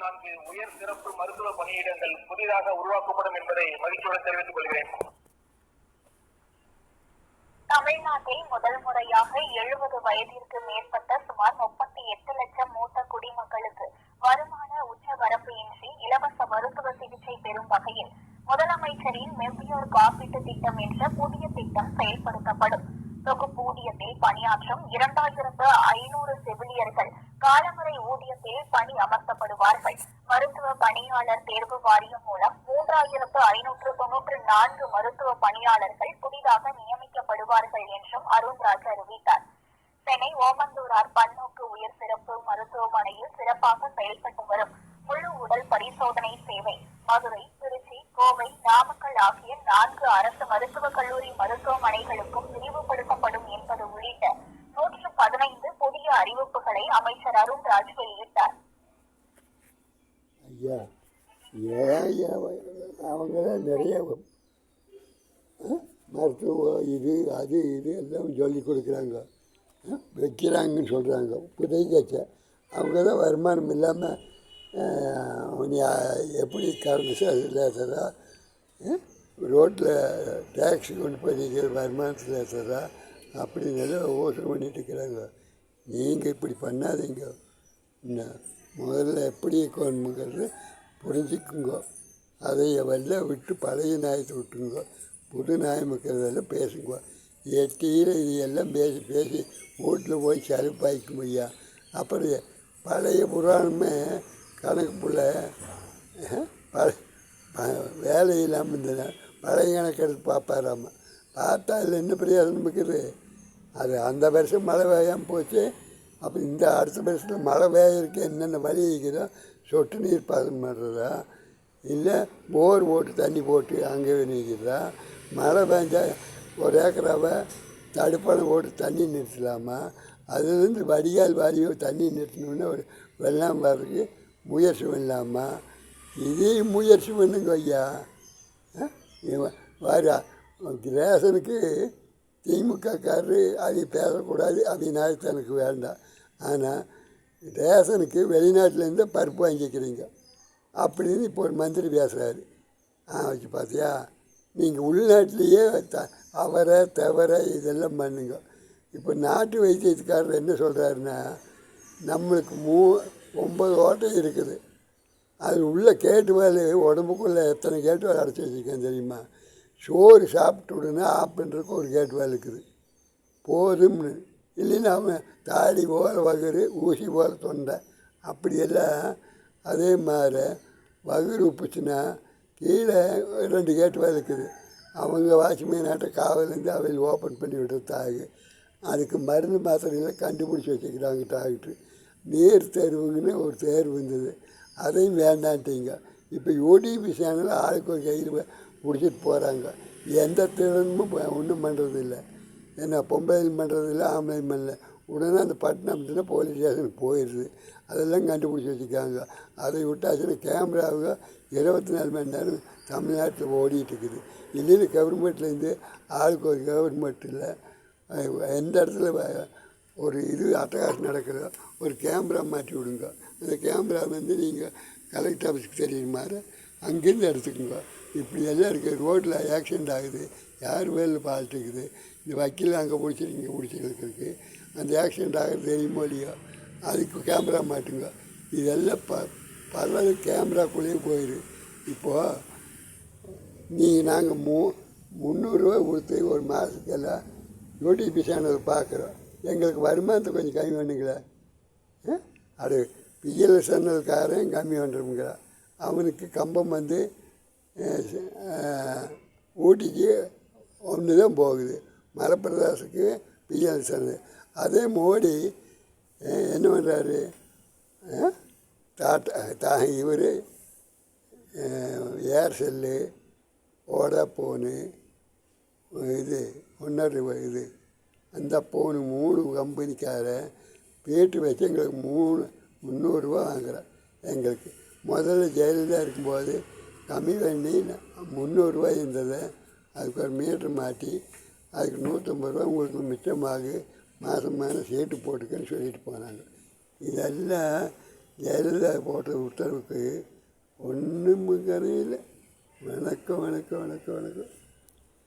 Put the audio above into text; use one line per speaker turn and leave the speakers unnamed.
நான்கு உயர் சிறப்பு மருத்துவ பணியிடங்கள் புதிதாக உருவாக்கப்படும் என்பதை மகிழ்ச்சியுடன் தெரிவித்துக் கொள்கிறேன்.
தமிழ்நாட்டில் முதல் முறையாக 70 வயதிற்கு மேற்பட்ட சுமார் 38 லட்சம் மூத்த குடிமக்களுக்கு வருமான உச்சவரம்பு இன்றி இலவச மருத்துவ சிகிச்சை பெறும் வகையில் முதலமைச்சரின் முதியோர் காப்பீட்டு திட்டம் என்ற புதிய திட்டம் செயல்படுத்தப்படும். தொகுப்பூதியத்தில் பணியாற்றும் 2500 செவிலியர்கள் காலமுறை ஊதியத்தில் பணி அமர்த்தப்படுவார்கள். மருத்துவ பணியாளர் தேர்வு வாரியம் மூலம் 3594 மருத்துவ பணியாளர்கள் புதிதாக நியமிக்கப்படுவார்கள் என்றும் அருண்ராஜ் அறிவித்தார். சென்னை ஓமந்தூரார் பன்னோக்கு உயர் சிறப்பு மருத்துவமனையில் சிறப்பாக செயல்பட்டு வரும் முழு உடல் பரிசோதனை சேவை மதுரை, திருச்சி, கோவை, நாமக்கல் ஆகிய 4 அரசு மருத்துவக் கல்லூரி மருத்துவமனைகளுக்கும் விரிவுபடுத்தப்படும் என்பது உள்ளிட்ட 115 புதிய அறிவிப்புகளை அமைச்சர் அருண்ராஜ் வெளியிட்டார்.
அவங்க நிறைய மருத்துவ இது அது இது எல்லாம் சொல்லி கொடுக்குறாங்க, வைக்கிறாங்கன்னு சொல்கிறாங்க. புதைக்கச்ச அவங்க தான் வருமானம் இல்லாமல் எப்படி கரண்ட் லேசரா ரோட்டில் டேக்ஸி கொண்டு போய் வருமானத்தில் லேசரா அப்படின்னு யோசனை பண்ணிட்டு இருக்கிறாங்க. நீங்கள் இப்படி பண்ணாதீங்க. முதல்ல எப்படி இருக்கணுங்கிறது புரிஞ்சுக்குங்க. அதை வெளில விட்டு பழைய நியாயத்தை விட்டுங்க, புது நியாயம் இருக்கிறதெல்லாம் பேசுங்க. எட்டியில் இது எல்லாம் பேசி பேசி வீட்டில் போய் செலப்பாய்க்கும் ஐயா. அப்புறம் பழைய புராணமே கணக்கு புள்ள வேலை இல்லாமல் இருந்ததுன்னா பழைய கணக்கெடுத்து பார்ப்பாராம. பார்த்தா அதில் என்ன பிரயோஜனம் இருக்குது? அது அந்த வருஷம் மழை பெய்யாமல் போச்சு. அப்போ இந்த அடுத்த வருஷத்தில் மழை பெய்யறதுக்கு என்னென்ன வழி இருக்கிறதோ சொட்டு நீர் பாசனம் பண்ணுறதா, இல்லை போர் போட்டு தண்ணி போட்டு அங்கே நிற்கிறதா, மழை பெஞ்சால் ஒரு ஏக்கராவை தடுப்பணை போட்டு தண்ணி நிறுத்தலாமா, அதுலேருந்து வடிகால் வாரியோ தண்ணி நிறுத்தணுன்னு ஒரு வெள்ளம் வர்றதுக்கு முயற்சி பண்ணலாமா? இதையும் முயற்சி பண்ணுங்க ஐயா. வாரா ரேஷனுக்கு திமுகக்காரரு அது பேசக்கூடாது, அது நியாயத்தனுக்கு வேண்டாம். ஆனால் ரேஷனுக்கு வெளிநாட்டிலேருந்து பருப்பு வாங்கிக்கிறீங்க அப்படின்னு இப்போ ஒரு மந்திரி பேசுகிறாரு. வச்சு பார்த்தியா, நீங்கள் உள்நாட்டிலேயே அவரை தவிர இதெல்லாம் பண்ணுங்க. இப்போ நாட்டு வைத்தியத்துக்காரர் என்ன சொல்கிறாருன்னா, நம்மளுக்கு 9 ஓட்டை இருக்குது, அது உள்ளே கேட்டு வேலை உடம்புக்குள்ளே எத்தனை கேட்டு வேலை அடைச்சி வச்சுருக்கேன் தெரியுமா? சோறு சாப்பிட்டு விடுனா ஆப்புன்றதுக்கு ஒரு கேட்டு வேலை இருக்குது போதும்னு. இல்லைன்னா அவன் தாடி போல் வகுறு, ஊசி போல் தொண்டை, அப்படியெல்லாம். அதே மாதிரி வகுறு உப்புச்சுன்னா கீழே 2 கேட்டு வேலை இருக்குது. அவங்க வாட்ச்மேனாட்ட காவலேருந்து அவையில் ஓப்பன் பண்ணி விடுறதாக அதுக்கு மருந்து மாத்திரையில் கண்டுபிடிச்சி வச்சுக்கிறாங்க டாக்டர். நீர் தேர்வுங்கன்னு ஒரு தேர்வு இருந்தது, அதையும் வேண்டான்ட்டீங்க. இப்போ யூடிபி சேனலில் ஆளுக்கு ஒரு கையில் பிடிச்சிட்டு போகிறாங்க. எந்த திறனும் ஒன்றும் பண்ணுறதில்லை. ஏன்னா பொம்பளையும் பண்ணுறதில்ல, ஆம்பளையும் பண்ணல. உடனே அந்த பட்டணம்னா போலீஸ் ஸ்டேஷனுக்கு போயிடுது. அதெல்லாம் கண்டுபிடிச்சி வச்சுருக்காங்க. அதை விட்டாச்சுன்னா கேமராவுக 24 மணி நேரம் தமிழ்நாட்டில் ஓடிட்டு இருக்குது. இல்லைன்னு கவர்மெண்ட்லேருந்து ஆளுக்கு ஒரு கவர்மெண்ட் இல்லை, எந்த இடத்துல ஒரு இது அட்டகாசம் நடக்கிறதோ ஒரு கேமரா மாட்டி விடுங்க. அந்த கேமரா நீங்கள் கலெக்டர் ஆஃபீஸுக்கு தெரியுற மாதிரி அங்கேருந்து எடுத்துக்கோங்க. இப்படி எல்லாம் இருக்குது. ரோட்டில் ஆக்சிடெண்ட் ஆகுது, யார் மேலே ஃபால்ட் இருக்குது, இந்த வக்கீல் அங்கே பிடிச்சிருக்கீங்க பிடிச்சிருக்கு, அந்த ஆக்சிடெண்ட் ஆகிறது தெரியுமோ இல்லையோ, அதுக்கு கேமரா மாட்டுங்க. இதெல்லாம் பல கேமராக்குள்ளேயும் போயிடு. இப்போது நாங்கள் 300 ரூபா கொடுத்து ஒரு மாதத்துக்கெல்லாம் யூடிபி சேனல் பார்க்குறோம். எங்களுக்கு வருமானத்தை கொஞ்சம் கம்மி பண்ணுங்களா? அது பிஎல்எஸ் சேனல்காரன் கம்மி பண்ணுறோம்ங்கிறா. அவனுக்கு கம்பம் ஊட்டிக்கு ஒன்று தான் போகுது, மலைப்பிரதேசத்துக்கு பிஎல் சேனல். அதே மோடி என்ன பண்ணுறாரு, இவர் ஏர்செல்லு, வோடாஃபோனு, இது இன்னொரு இது அந்த ஃபோனு 3 கம்பெனிக்காரன் பேட்டு வச்சு எங்களுக்கு 300 ரூபா வாங்குகிறான். எங்களுக்கு முதல்ல ஜெயலலிதா இருக்கும்போது கம்மி பண்ணி 300 ரூபாய் இருந்ததை அதுக்கு ஒரு மீட்ரு மாட்டி அதுக்கு 150 ரூபா உங்களுக்கு மிச்சமாக மாதம் சீட்டு போட்டுக்கன்னு சொல்லிட்டு போனாங்க. இதெல்லாம் ஜெயலலிதா போட்ட உத்தரவுக்கு ஒன்றும் கரையில். வணக்கம் வணக்கம் வணக்கம் வணக்கம்.